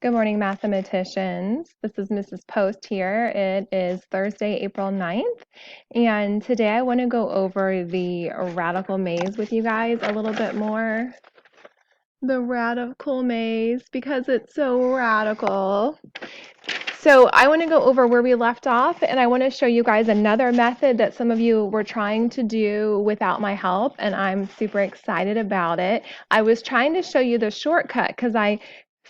Good morning, mathematicians. This is Mrs. Post here. It is Thursday, April 9th, and today I want to go over the radical maze with you guys a little bit more. The radical maze, because it's so radical. So I want to go over where we left off, and I want to show you guys another method that some of you were trying to do without my help, and I'm super excited about it. I was trying to show you the shortcut because I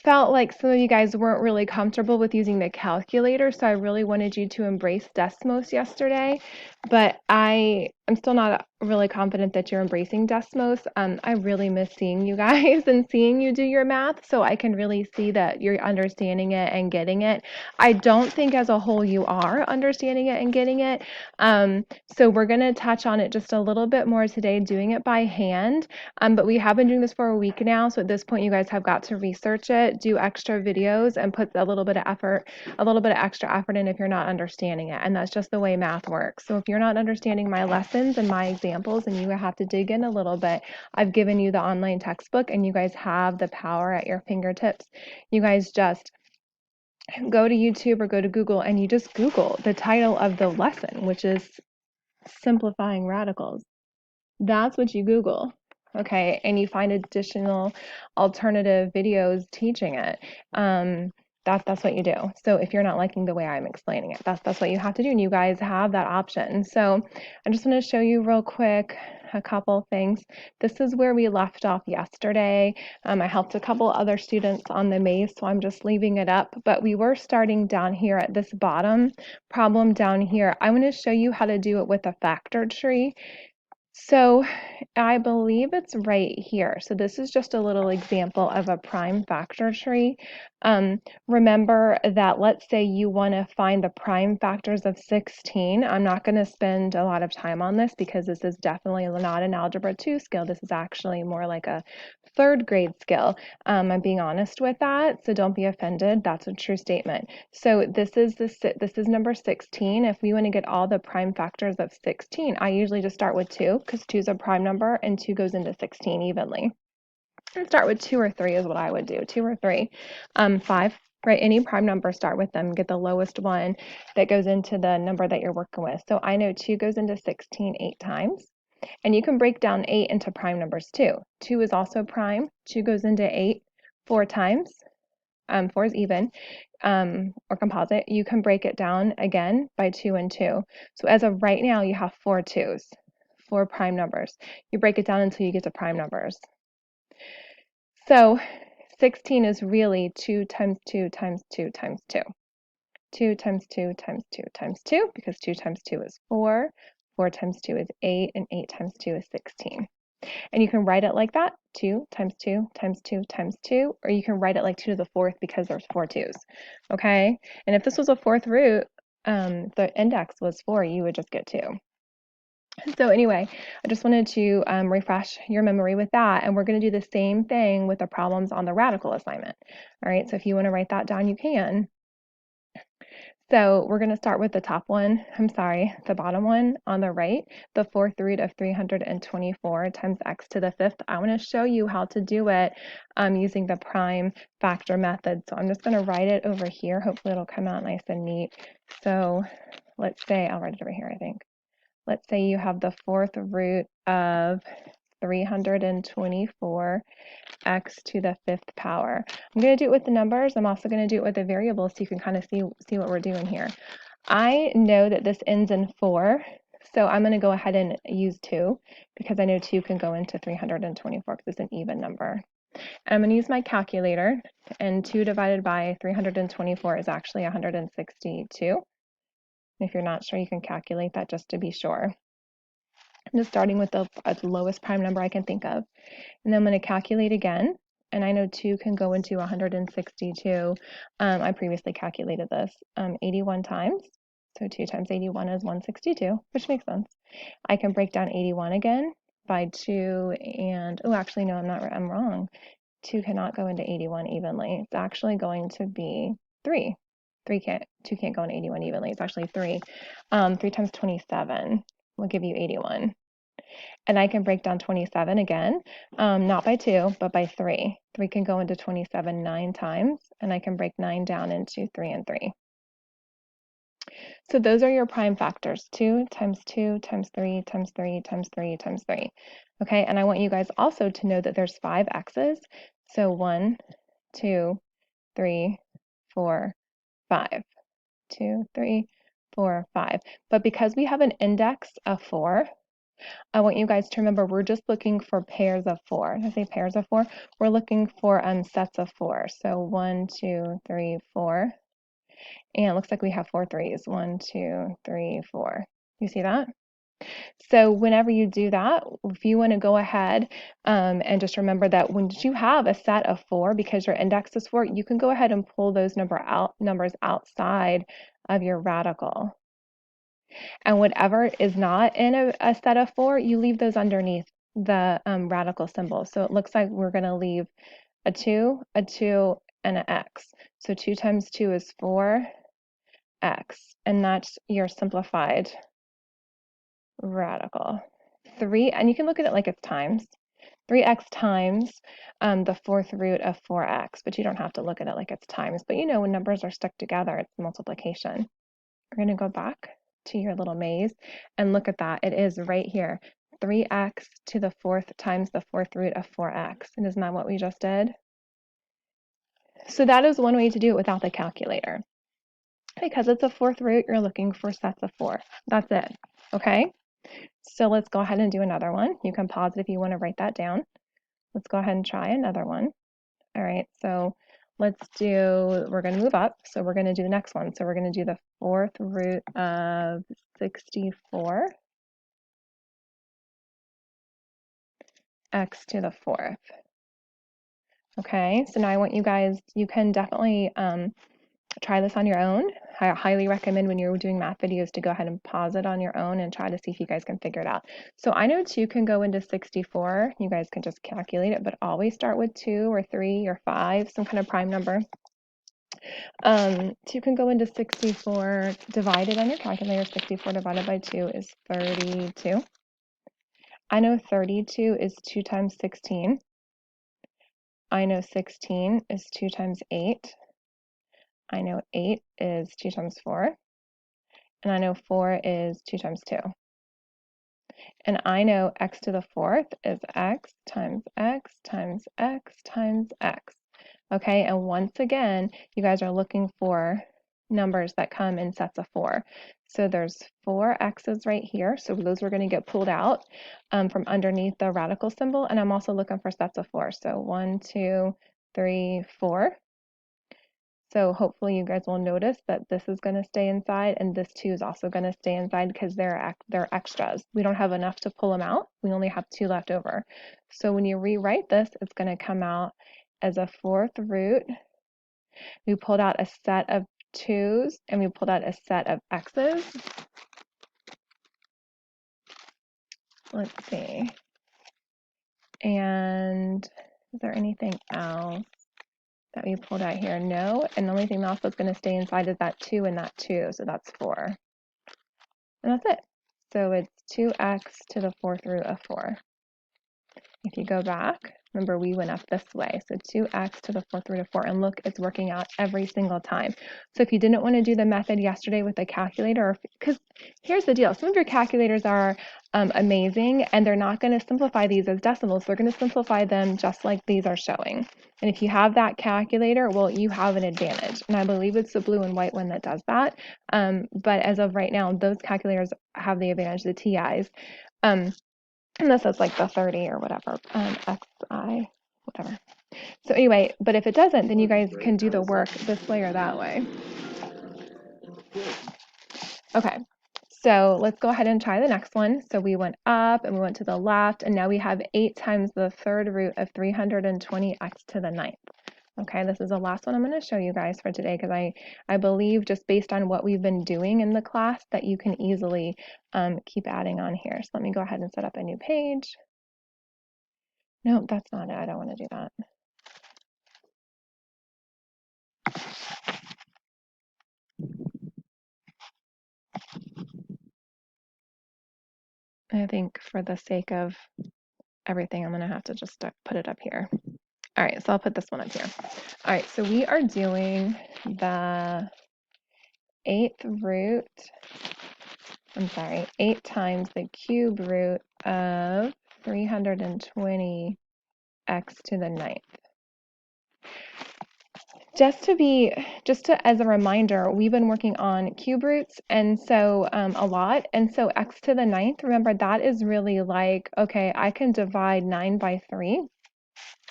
felt like some of you guys weren't really comfortable with using the calculator, so I really wanted you to embrace Desmos yesterday, but I'm still not really confident that you're embracing Desmos. I really miss seeing you guys and seeing you do your math, so I can really see that you're understanding it and getting it. I don't think as a whole you are understanding it and getting it. So we're going to touch on it just a little bit more today, doing it by hand. But we have been doing this for a week now, so at this point you guys have got to research it, do extra videos, and put a little bit of effort, a little bit of extra effort in if you're not understanding it. And that's just the way math works. So if you're not understanding my lessons and my examples and you have to dig in a little bit, I've given you the online textbook and you guys have the power at your fingertips. You guys just go to YouTube or go to Google and you just Google the title of the lesson, which is Simplifying Radicals. That's what you Google, okay? And you find additional alternative videos teaching it. That's what you do. So if you're not liking the way I'm explaining it, that's what you have to do, and you guys have that option. So I just want to show you real quick a couple things. This is where we left off yesterday. I helped a couple other students on the maze, so I'm just leaving it up, but we were starting down here at this bottom problem down here. I want to show you how to do it with a factor tree. So I believe it's right here. So this is just a little example of a prime factor tree. Remember that let's say you want to find the prime factors of 16. I'm not going to spend a lot of time on this because this is definitely not an Algebra 2 skill. This is actually more like a third grade skill. I'm being honest with that, so don't be offended. That's a true statement. So this is number 16. If we want to get all the prime factors of 16, I usually just start with 2 because 2 is a prime number and 2 goes into 16 evenly. And start with 2 or 3 is what I would do. 2 or 3. 5, right? Any prime number, start with them. Get the lowest one that goes into the number that you're working with. So I know 2 goes into 16 8 times. And you can break down 8 into prime numbers too. 2 is also prime. 2 goes into 8 4 times. 4 is even, or composite. You can break it down again by 2 and 2. So as of right now, you have 4 2s, 4 prime numbers. You break it down until you get to prime numbers. So 16 is really 2 times 2 times 2 times 2. 2 times 2 times 2 times 2, because 2 times 2 is 4. 4 times 2 is 8, and 8 times 2 is 16. And you can write it like that, 2 times 2 times 2 times 2, or you can write it like 2 to the 4th because there's 4 2's, okay? And if this was a 4th root, the index was 4, you would just get 2. So anyway, I just wanted to refresh your memory with that, and we're going to do the same thing with the problems on the radical assignment. All right, so if you want to write that down, you can. So we're going to start with the top one, the bottom one on the right, the 4th root of 324 times x to the 5th. I want to show you how to do it using the prime factor method. So I'm just going to write it over here. Hopefully it'll come out nice and neat. So let's say, I'll write it over here, I think. Let's say you have the 4th root of 324 x to the 5th power. I'm going to do it with the numbers. I'm also going to do it with the variables so you can kind of see what we're doing here. I know that this ends in 4, so I'm going to go ahead and use 2 because I know 2 can go into 324 because it's an even number. And I'm going to use my calculator, and 2 divided by 324 is actually 162. If you're not sure, you can calculate that just to be sure. I'm just starting with the lowest prime number I can think of. And then I'm going to calculate again. And I know 2 can go into 162. I previously calculated this 81 times. So 2 times 81 is 162, which makes sense. I can break down 81 again by 2 and, oh, actually, no, I'm wrong. 2 cannot go into 81 evenly. It's actually going to be 3. 2 can't go into 81 evenly. It's actually 3. 3 times 27 will give you 81. And I can break down 27 again, not by 2, but by 3. 3 can go into 27 9 times, and I can break 9 down into 3 and 3. So those are your prime factors, 2 times 2 times 3 times 3 times 3 times 3. Okay, and I want you guys also to know that there's 5 x's. So 1, 2, 3, 4, 5. 2, 3, 4, 5. But because we have an index of 4, I want you guys to remember we're just looking for pairs of 4. Did I say pairs of 4? We're looking for sets of 4. So 1, 2, 3, 4. And it looks like we have 4 threes. 1, 2, 3, 4. You see that? So whenever you do that, if you want to go ahead and just remember that when you have a set of 4, because your index is 4, you can go ahead and pull those numbers outside of your radical. And whatever is not in a set of 4, you leave those underneath the radical symbol. So it looks like we're going to leave a 2, and an x. So 2 times 2 is 4x, and that's your simplified radical. 3, and you can look at it like it's times. 3x times the fourth root of 4x, but you don't have to look at it like it's times. But you know, when numbers are stuck together, it's multiplication. We're going to go back to your little maze and look at that. It is right here, 3x to the fourth times the fourth root of 4x. And isn't that what we just did? So that is one way to do it without the calculator. Because it's a fourth root, you're looking for sets of 4. That's it, okay? So let's go ahead and do another one. You can pause it if you want to write that down. Let's go ahead and try another one. All right, so we're going to move up. So we're going to do the next one. So we're going to do the fourth root of 64, x to the fourth. Okay, so now I want you guys, you can definitely try this on your own. I highly recommend when you're doing math videos to go ahead and pause it on your own and try to see if you guys can figure it out. So I know 2 can go into 64. You guys can just calculate it, but always start with 2 or 3 or 5, some kind of prime number. 2 can go into 64, divided on your calculator. 64 divided by 2 is 32. I know 32 is 2 times 16. I know 16 is 2 times 8. I know 8 is 2 times 4. And I know 4 is 2 times 2. And I know x to the fourth is x times x times x times x. Okay, and once again, you guys are looking for numbers that come in sets of 4. So there's 4 x's right here. So those are going to get pulled out from underneath the radical symbol. And I'm also looking for sets of 4. So 1, 2, 3, 4. So hopefully you guys will notice that this is going to stay inside and this 2 is also going to stay inside because they're extras. We don't have enough to pull them out. We only have 2 left over. So when you rewrite this, it's going to come out as a fourth root. We pulled out a set of 2's and we pulled out a set of x's. Let's see. And is there anything else that we pulled out here? No. And the only thing else that's going to stay inside is that 2 and that 2. So that's 4. And that's it. So it's 2x to the fourth root of 4. If you go back, remember we went up this way. So 2x to the fourth root of 4. And look, it's working out every single time. So if you didn't want to do the method yesterday with the calculator, because here's the deal. Some of your calculators are amazing, and they're not going to simplify these as decimals. They're going to simplify them just like these are showing. And if you have that calculator, well, you have an advantage. And I believe it's the blue and white one that does that. But as of right now, those calculators have the advantage, the TIs. And this is like the 30 or whatever, XI, whatever. So anyway, but if it doesn't, then you guys can do the work this way or that way. Okay, so let's go ahead and try the next one. So we went up and we went to the left, and now we have 8 times the third root of 320x to the ninth. Okay, this is the last one I'm going to show you guys for today because I believe just based on what we've been doing in the class that you can easily keep adding on here. So let me go ahead and set up a new page. No, that's not it. I don't want to do that. I think for the sake of everything, I'm going to have to just put it up here. All right, so I'll put this one up here. All right, so we are doing the 8 times the cube root of 320 x to the 9th. Just as a reminder, we've been working on cube roots, and so a lot. And so x to the 9th, remember that is really like, okay, I can divide 9 by 3,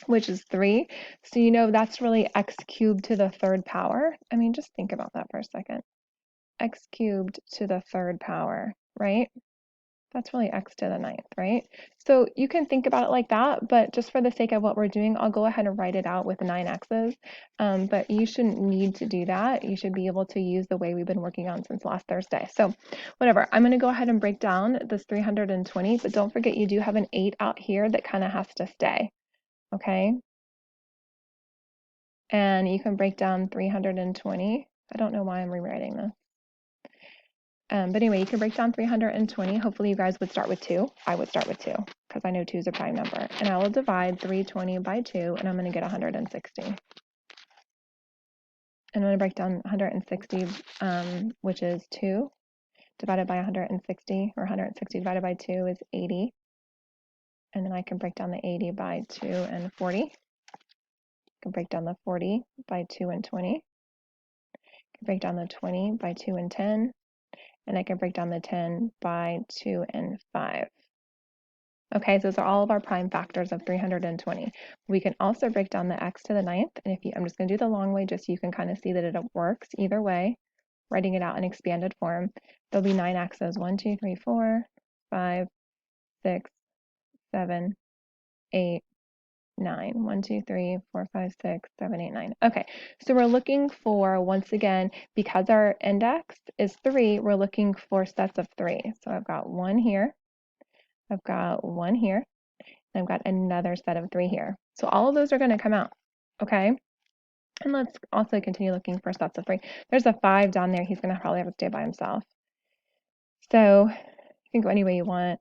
which is 3. So you know that's really x cubed to the 3rd power. I mean, just think about that for a second. X cubed to the 3rd power, right? That's really x to the 9th, right? So you can think about it like that, but just for the sake of what we're doing, I'll go ahead and write it out with 9 x's. But you shouldn't need to do that. You should be able to use the way we've been working on since last Thursday. So whatever, I'm going to go ahead and break down this 320, but don't forget you do have an 8 out here that kind of has to stay, okay? And you can break down 320. I don't know why I'm rewriting this. But anyway, you can break down 320. Hopefully you guys would start with 2. I would start with 2 because I know 2 is a prime number. And I will divide 320 by 2, and I'm going to get 160. And I'm going to break down 160, which is 2 divided by 160, or 160 divided by 2 is 80. And then I can break down the 80 by 2 and 40. I can break down the 40 by 2 and 20. I can break down the 20 by 2 and 10. And I can break down the 10 by 2 and 5. Okay, so those are all of our prime factors of 320. We can also break down the x to the 9th, and I'm just going to do the long way just so you can kind of see that it works either way, writing it out in expanded form. There'll be 9 x's, 1, 2, 3, 4, 5, 6, 7, 8, 9. 1, 2, 3, 4, 5, 6, 7, 8, 9. Okay, so we're looking for, once again, because our index is 3, we're looking for sets of 3. So I've got 1 here, I've got 1 here, and I've got another set of 3 here. So all of those are going to come out, okay? And let's also continue looking for sets of 3. There's a 5 down there. He's going to probably have to stay by himself. So you can go any way you want.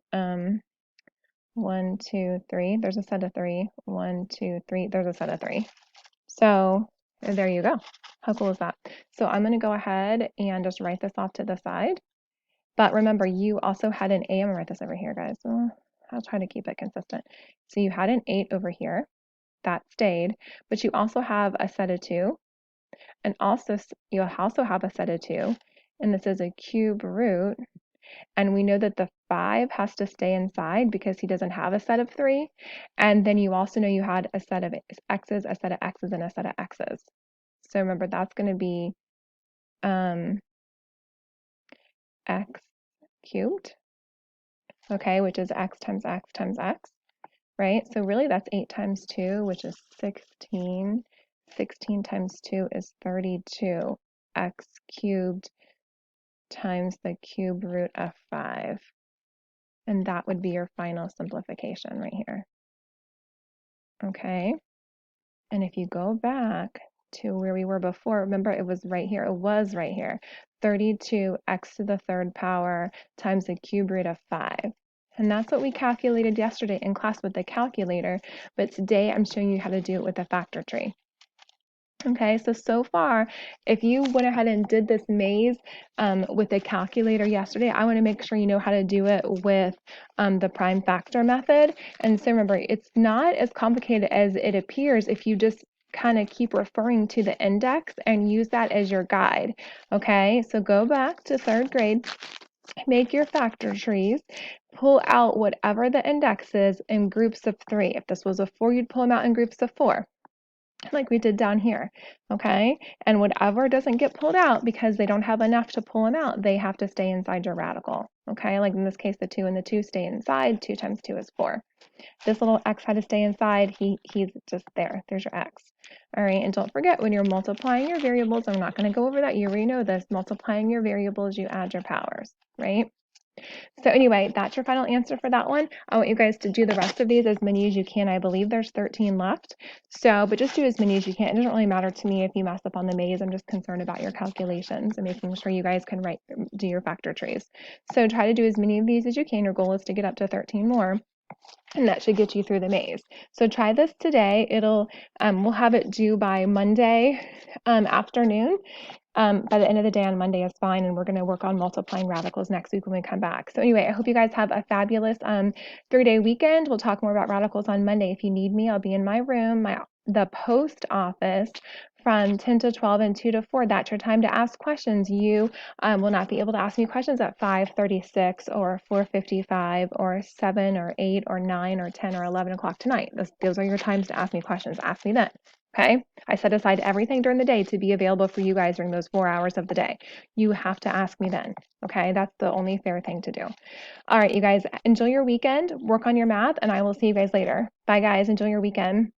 1, 2, 3. There's a set of 3. 1, 2, 3. There's a set of 3. So there you go. How cool is that? So I'm going to go ahead and just write this off to the side. But remember, you also had an 8. I'm going to write this over here, guys. I'll try to keep it consistent. So you had an 8 over here. That stayed. But you also have a set of 2. And also you'll also have a set of 2. And this is a cube root. And we know that the 5 has to stay inside because he doesn't have a set of 3. And then you also know you had a set of x's, a set of x's, and a set of x's. So remember, that's going to be x cubed, okay, which is x times x times x, right? So really that's 8 times 2, which is 16. 16 times 2 is 32. X cubed times the cube root of 5. And that would be your final simplification right here. Okay? And if you go back to where we were before, remember it was right here. It was right here. 32x to the 3rd power times the cube root of 5. And that's what we calculated yesterday in class with the calculator. But today I'm showing you how to do it with the factor tree. Okay, so far, if you went ahead and did this maze with the calculator yesterday, I want to make sure you know how to do it with the prime factor method. And so remember, it's not as complicated as it appears if you just kind of keep referring to the index and use that as your guide. Okay, so go back to 3rd grade, make your factor trees, pull out whatever the index is in groups of 3. If this was a 4, you'd pull them out in groups of 4. Like we did down here, okay? And whatever doesn't get pulled out because they don't have enough to pull them out, they have to stay inside your radical, okay? Like in this case, the 2 and the 2 stay inside. 2 times 2 is 4. This little x had to stay inside. He's just there. There's your x. All right, and don't forget when you're multiplying your variables, I'm not going to go over that. You already know this. Multiplying your variables, you add your powers, right? So anyway, that's your final answer for that one. I want you guys to do the rest of these as many as you can. I believe there's 13 left. So, but just do as many as you can. It doesn't really matter to me if you mess up on the maze. I'm just concerned about your calculations and making sure you guys can do your factor trees. So try to do as many of these as you can. Your goal is to get up to 13 more. And that should get you through the maze. So try this today. We'll have it due by Monday afternoon. By the end of the day on Monday is fine, and we're going to work on multiplying radicals next week when we come back. So anyway, I hope you guys have a fabulous 3-day weekend. We'll talk more about radicals on Monday. If you need me, I'll be in my room, the post office from 10 to 12 and 2 to 4. That's your time to ask questions. You will not be able to ask me questions at 5:36 or 4:55 or 7 or 8 or 9 or 10 or 11 o'clock tonight. Those are your times to ask me questions. Ask me then. Okay, I set aside everything during the day to be available for you guys during those 4 hours of the day. You have to ask me then. Okay, that's the only fair thing to do. All right, you guys, enjoy your weekend, work on your math, and I will see you guys later. Bye, guys. Enjoy your weekend.